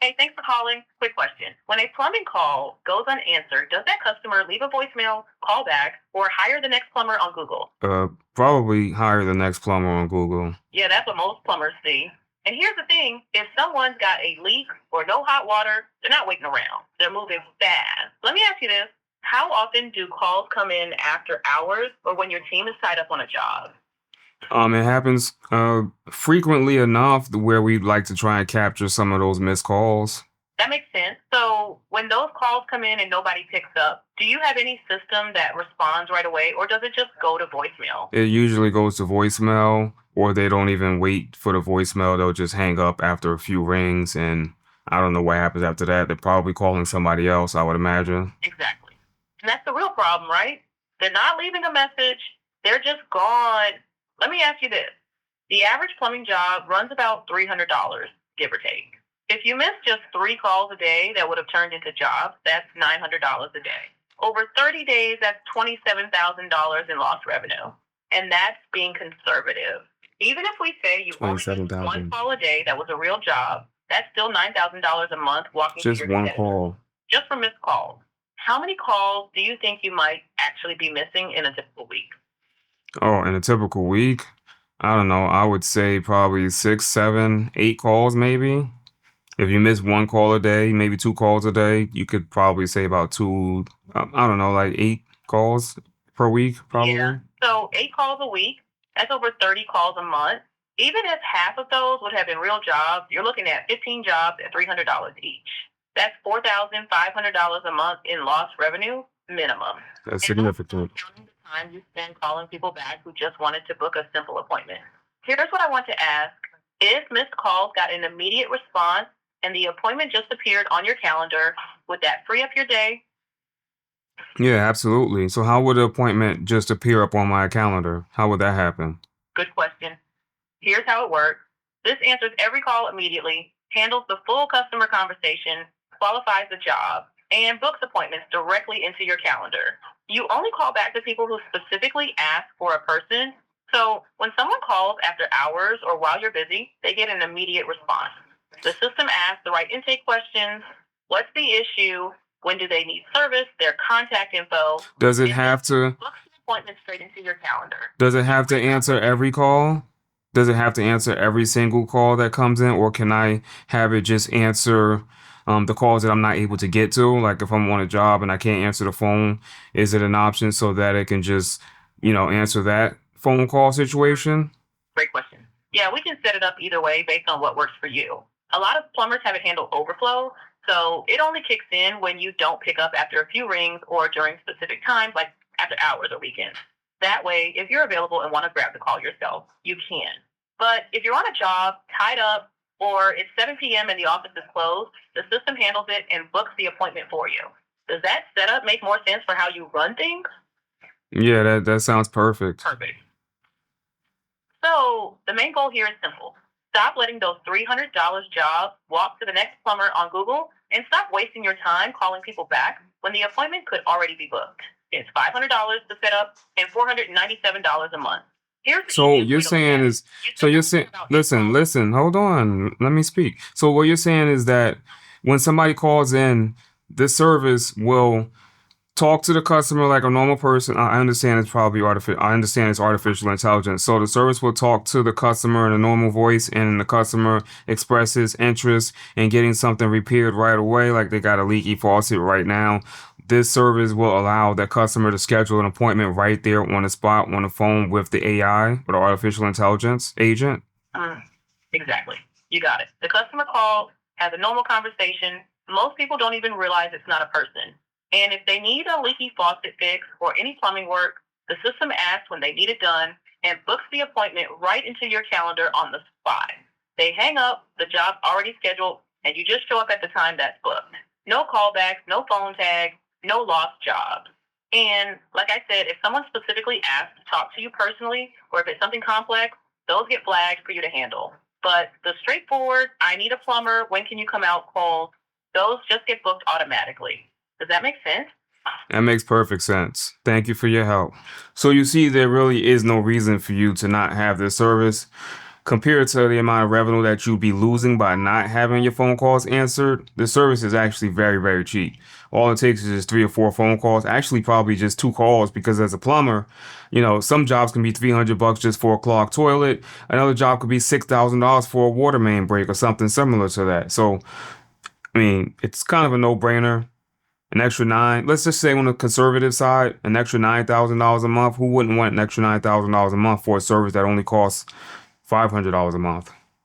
Hey, thanks for calling. Quick question. When a plumbing call goes unanswered, does that customer leave a voicemail, call back, or hire the next plumber on Google? Probably hire the next plumber on Google. Yeah, that's what most plumbers see. And here's the thing, if someone's got a leak or no hot water, they're not waiting around. They're moving fast. Let me ask you this. How often do calls come in after hours or when your team is tied up on a job? It happens frequently enough where we'd like to try and capture some of those missed calls. That makes sense. So when those calls come in and nobody picks up, do you have any system that responds right away or does it just go to voicemail? It usually goes to voicemail, or they don't even wait for the voicemail. They'll just hang up after a few rings, and I don't know what happens after that. They're probably calling somebody else, I would imagine. Exactly. And that's the real problem, right? They're not leaving a message, they're just gone. Let me ask you this. The average plumbing job runs about $300, give or take. If you miss just 3 calls a day that would have turned into jobs, that's $900 a day. Over 30 days, that's $27,000 in lost revenue. And that's being conservative. Even if we say you only missed one 27,000. call a day that was a real job, that's still $9,000 a month walking to Just your one competitor call. just for missed calls. How many calls do you think you might actually be missing in a typical week? Oh, in a typical week, I don't know. I would say probably 6, 7, 8 calls, maybe. If you miss one call a day, maybe 2 calls a day, you could probably say about two, I don't know, like 8 calls per week, Yeah. probably. So 8 calls a week, that's over 30 calls a month. Even if half of those would have been real jobs, you're looking at 15 jobs at $300 each. That's $4,500 a month in lost revenue minimum. That's And that's not significant. counting the time you spend calling people back who just wanted to book a simple appointment. Here's what I want to ask. If missed calls got an immediate response and the appointment just appeared on your calendar, would that free up your day? Yeah, absolutely. So how would the appointment just appear up on my calendar? How would that happen? Good question. Here's how it works. This answers every call immediately, handles the full customer conversation, qualifies the job, and books appointments directly into your calendar. You only call back to people who specifically ask for a person. So when someone calls after hours or while you're busy, they get an immediate response. The system asks the right intake questions. What's the issue? When do they need service? Their contact info. Does it And then have to books the appointment straight into your calendar. does it You have to might not answer every call? Does it have to answer every single call that comes in, or can I have it just answer the calls that I'm not able to get to? Like if I'm on a job and I can't answer the phone, is it an option so that it can just, answer that phone call situation? Great question. Yeah, we can set it up either way based on what works for you. A lot of plumbers have it handle overflow, so it only kicks in when you don't pick up after a few rings or during specific times, like after hours or weekends. That way, if you're available and want to grab the call yourself, you can. But if you're on a job, tied up, or it's 7 p.m. and the office is closed, the system handles it and books the appointment for you. Does that setup make more sense for how you run things? Yeah, that sounds perfect. Perfect. So the main goal here is simple. Stop letting those $300 jobs walk to the next plumber on Google and stop wasting your time calling people back when the appointment could already be booked. It's $500 to set up and $497 a month. Here's the So easiest you're way to look saying at it. is You so spend you're saying about eight listen, calls. listen, hold on, let me speak. So what you're saying is that when somebody calls in, the service will talk to the customer like a normal person. I understand it's probably artificial. I understand it's artificial intelligence. So the service will talk to the customer in a normal voice, and the customer expresses interest in getting something repaired right away, like they got a leaky faucet right now. This service will allow the customer to schedule an appointment right there on the spot on the phone with the AI or the artificial intelligence agent. Mm, exactly. You got it. The customer calls, has a normal conversation. Most people don't even realize it's not a person. And if they need a leaky faucet fix or any plumbing work, the system asks when they need it done and books the appointment right into your calendar on the spot. They hang up, the job's already scheduled, and you just show up at the time that's booked. No callbacks, no phone tag, no lost jobs. And like I said, if someone specifically asks to talk to you personally, or if it's something complex, those get flagged for you to handle. But the straightforward, I need a plumber, when can you come out calls, those just get booked automatically. Does that make sense? That makes perfect sense. Thank you for your help. So you see, there really is no reason for you to not have this service. compared to the amount of revenue that you'd be losing by not having your phone calls answered, the service is actually very, very cheap. All it takes is just 3 or 4 phone calls. Actually, probably just 2 calls, because as a plumber, some jobs can be $300 just for a clogged toilet. Another job could be $6,000 for a water main break or something similar to that. So, I mean, it's kind of a no-brainer. An extra nine, let's just say on the conservative side, an extra $9,000 a month. Who wouldn't want an extra $9,000 a month for a service that only costs $500 a month?